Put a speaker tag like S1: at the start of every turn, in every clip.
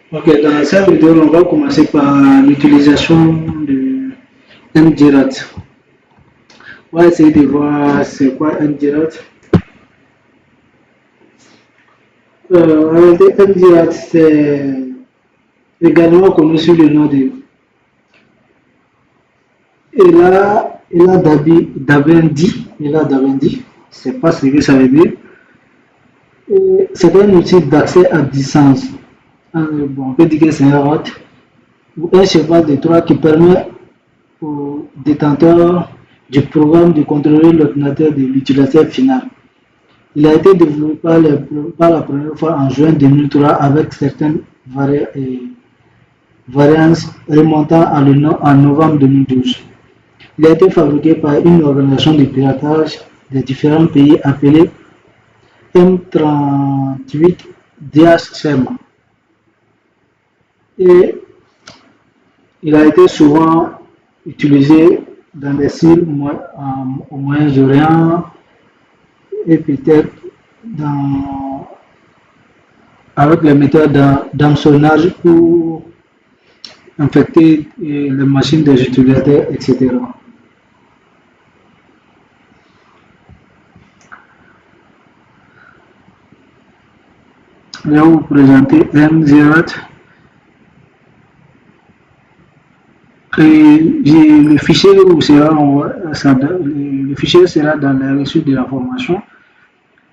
S1: Ok, dans cette vidéo, on va commencer par l'utilisation de MGRAT. On va essayer de voir c'est quoi MGRAT. En réalité, MGRAT, c'est également connu sous le nom de Ela Davendi. Ela Davendi, je ne sais pas ce que ça veut dire. C'est un outil d'accès à distance. Bon, on peut dire que c'est un ROT ou un cheval de Troie qui permet au détenteur du programme de contrôler l'ordinateur de l'utilisateur final. Il a été développé par la première fois en juin 2003 avec certaines variantes remontant en novembre 2012. Il a été fabriqué par une organisation de piratage des différents pays appelée M38 DHCM. Et il a été souvent utilisé dans des cibles au Moyen-Orient et peut-être avec les méthodes d'hameçonnage pour infecter les machines des utilisateurs, etc. Je vais vous présenter MGRAT. Le fichier sera dans les reçus de la formation.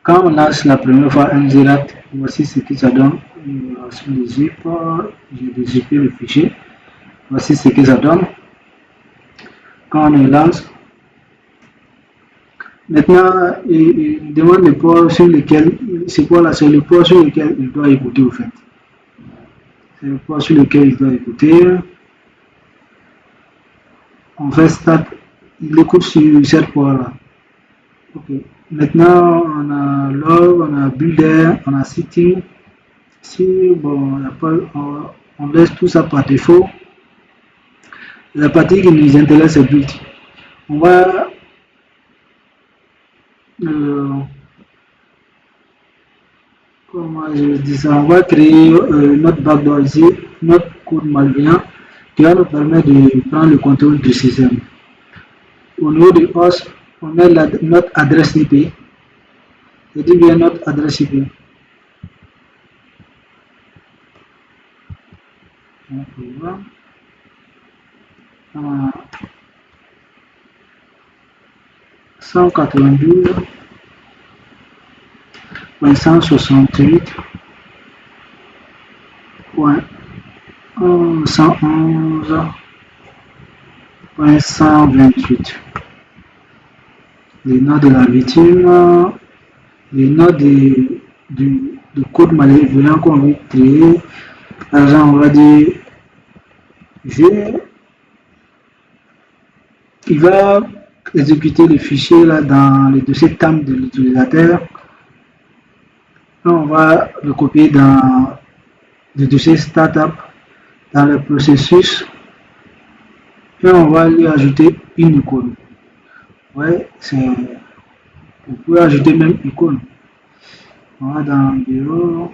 S1: Quand on lance la première fois MGRAT, voici ce que ça donne. Sur le zip, j'ai dézippé le fichier. Voici ce que ça donne. Quand on le lance, maintenant, il demande le port sur lequel, c'est quoi là, c'est le port sur lequel il doit écouter au fait. C'est le port sur lequel il doit écouter. On fait start, il écoute sur cette port là. Ok. Maintenant, on a log, on a builder, on a setting. Si bon, on laisse tout ça par défaut. La partie qui nous intéresse c'est build. On va comment je dis ça, on va créer notre backdoor ici, notre code malveillant qui va nous permettre de prendre le contrôle du système. Au niveau du host, on met notre adresse IP. Je dis bien notre adresse IP. On 168.111.128. Les noms de la victime, les noms du code malveillant qu'on veut créer. Par exemple, on va dire il va exécuter le fichier là dans le dossier TAM de l'utilisateur. On va le copier dans le dossier Startup, dans le processus, et on va lui ajouter une icône. Ouais, vous pouvez ajouter même icône. On va dans bureau.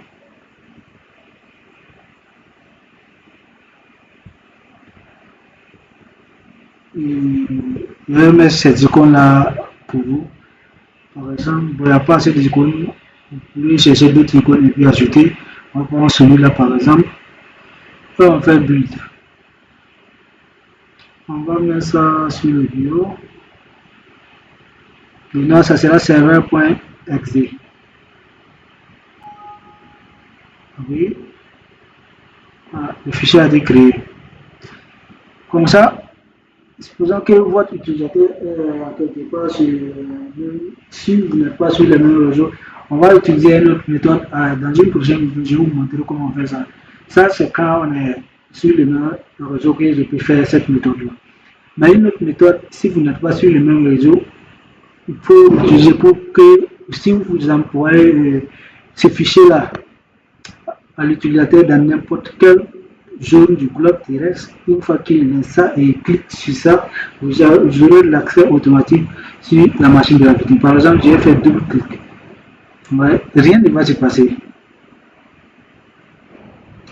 S1: Et je vais mettre cette icône là pour vous. Par exemple, il n'y a pas cette icône. Vous pouvez chercher d'autres icônes et puis ajouter. On va prendre celui-là par exemple. Et on fait build. On va mettre ça sur le bureau. Maintenant, ça sera serveur.exe. Oui. Voilà, le fichier a été créé. Comme ça, supposons que votre utilisateur est quelque part si vous n'êtes pas sur le même réseau, on va utiliser une autre méthode. Dans une prochaine vidéo, je vais vous montrer comment on fait ça. Ça, c'est quand on est sur le même réseau que je peux faire cette méthode-là. Mais une autre méthode, si vous n'êtes pas sur le même réseau, il faut utiliser pour que si vous employez ce fichier-là à l'utilisateur dans n'importe quelle zone du globe terrestre, une fois qu'il met ça et clique sur ça, vous aurez l'accès automatique sur la machine de la victime. Par exemple, j'ai fait double clic. Ouais, rien ne va se passer.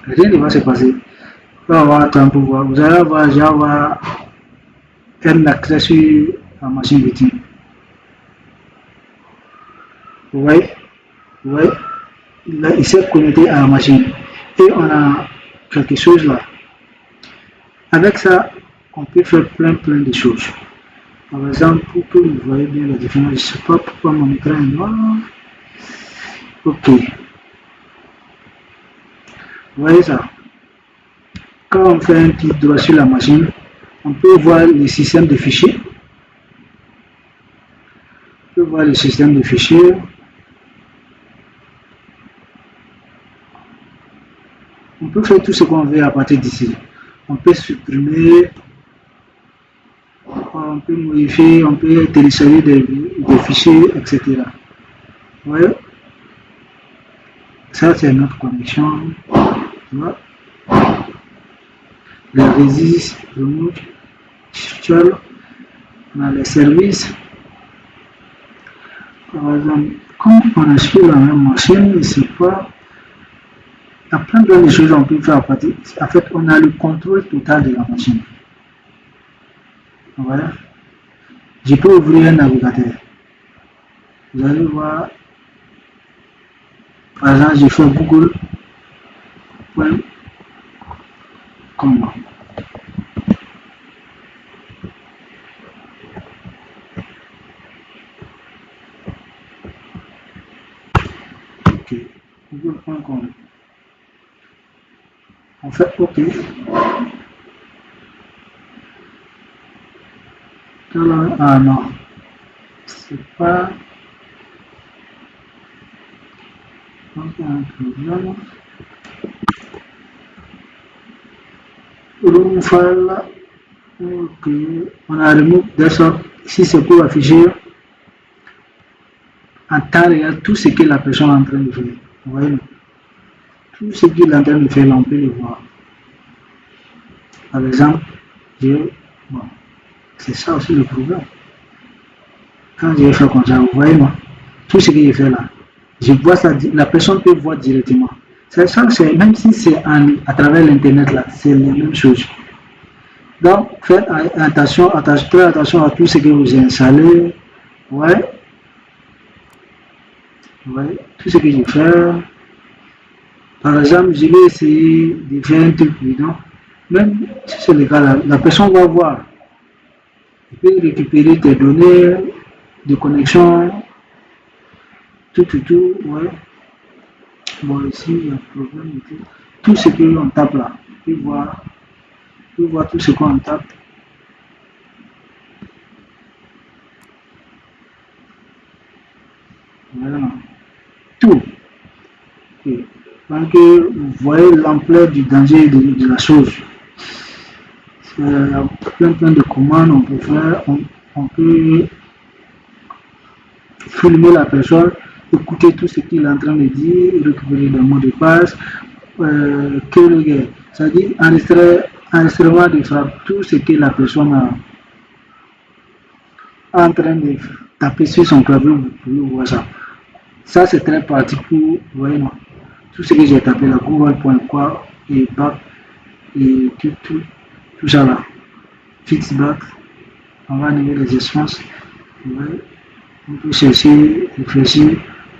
S1: rien ne va se passer. Vous allez avoir temps pour voir. Vous allez avoir un accès sur la machine victime. Vous voyez, vous voyez, là, il s'est connecté à la machine. Et on a quelque chose là. Avec ça, on peut faire plein de choses. Par exemple, pour que vous voyez bien la différence, je ne sais pas pourquoi mon écran est noir. Ok, vous voyez ça. Quand on fait un clic droit sur la machine, on peut voir le système de fichiers. On peut voir le système de fichiers. On peut faire tout ce qu'on veut à partir d'ici. On peut supprimer, on peut modifier, on peut télécharger des fichiers, etc. Vous voyez, ça c'est notre connexion. Tu vois, les résistes, remote, virtual, on a les services. Par exemple, quand on est sur la même machine, je sais pas, il y a plein de choses qu'on peut faire à partir. En fait, on a le contrôle total de la machine. Voilà. Je peux ouvrir un navigateur. Vous allez voir, par exemple, je fais google.com. Ok, google.com. On fait OK. Ah non, c'est pas un problème. Room file, ok, on a remove desktop. Ici, c'est pour afficher en temps réel tout ce que la personne est en train de faire. Vous voyez, tout ce qu'il est en train de faire, là, on peut le voir. Par exemple, bon, c'est ça aussi le problème. Quand je fais comme ça, vous voyez, non? Tout ce que je fais là, je vois ça, la personne peut voir directement. C'est ça, même si c'est à travers l'internet là, c'est la même chose. Donc, faites attention, très attention à tout ce que vous installez. Ouais, ouais, tout ce que je fais. Par exemple, je vais essayer de faire un truc bidon. Même si c'est le cas, la personne va voir. Il peut récupérer tes données de connexion, tout, ouais. Bon, ici, il y a un problème de tout. Tout ce qu'on tape là, on peut voir tout ce qu'on tape. Voilà, tout. Et donc, vous voyez l'ampleur du danger de la chose. Il y a plein de commandes on peut faire. On peut filmer la personne, écouter tout ce qu'il est en train de dire, récupérer des mots de passe, c'est-à-dire enregistrement de frappe, tout ce que la personne est en train de taper sur son clavier, vous pouvez voir ça. Ça, c'est très pratique pour, vous voyez, non, tout ce que j'ai tapé là, google.com et back, et tout ça là, feedback, on va animer les espaces, vous voyez, on peut chercher, réfléchir,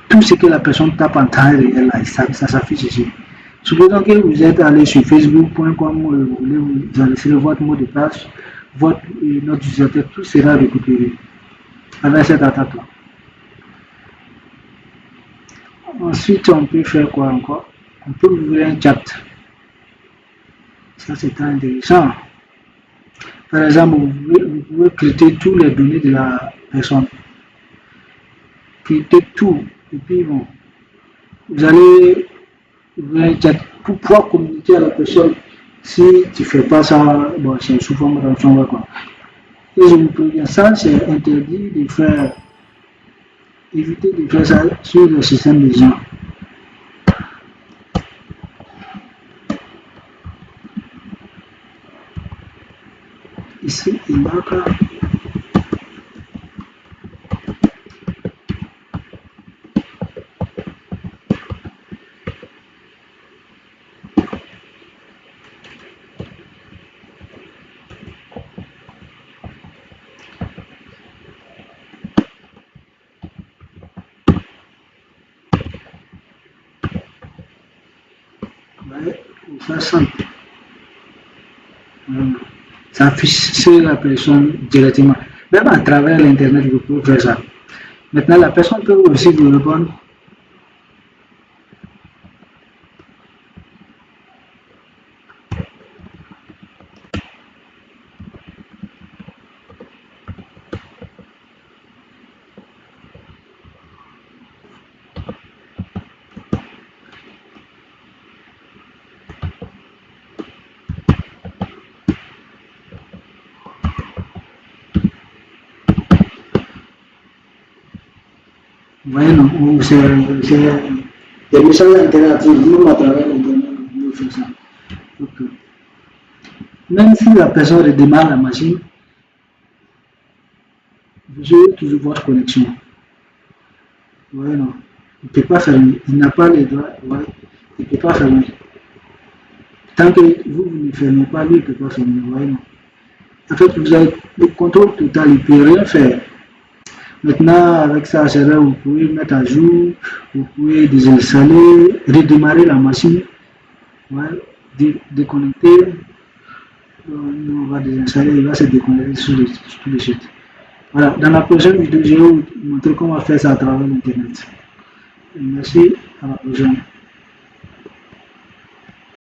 S1: tout ce que la personne tape en temps réel, là, ça s'affiche ici. Supposons que vous êtes allé sur facebook.com, vous enregistrez votre mot de passe, votre notre utilisateur, tout sera récupéré avec cette attaque-là. Ensuite, on peut faire quoi encore? On peut ouvrir un chat. Ça, c'est très intéressant. Par exemple, vous pouvez créer tous les données de la personne. Créer tout. Et puis, bon, vous allez pour pouvoir communiquer à la personne. Si tu ne fais pas ça, bon, c'est sous forme de quoi. Et je vous préviens, ça, c'est interdit de faire, éviter de faire ça sur le système des gens. Ici, il marque. Ouais, ou faire simple. Voilà. Ça affiche sur la personne directement. Même à travers l'Internet, vous pouvez faire ça. Maintenant, la personne peut aussi vous répondre. Vous voyez, non, c'est des messages interactifs, même à travers l'Internet, vous pouvez faire ça. Donc, même si la personne redémarre la machine, vous avez toujours votre connexion. Ouais, non. Il ne peut pas fermer. Il n'a pas les droits. Ouais. Il ne peut pas fermer. Tant que vous ne fermez pas, lui, il ne peut pas fermer. Ouais, non. En fait, vous avez le contrôle total. Il ne peut rien faire. Maintenant, avec ça, c'est là, vous pouvez mettre à jour, vous pouvez désinstaller, redémarrer la machine, ouais, déconnecter. On va désinstaller, il va se déconnecter tout de suite. Voilà, dans la prochaine vidéo, je vais vous montrer comment faire ça à travers l'Internet. Merci, à la prochaine.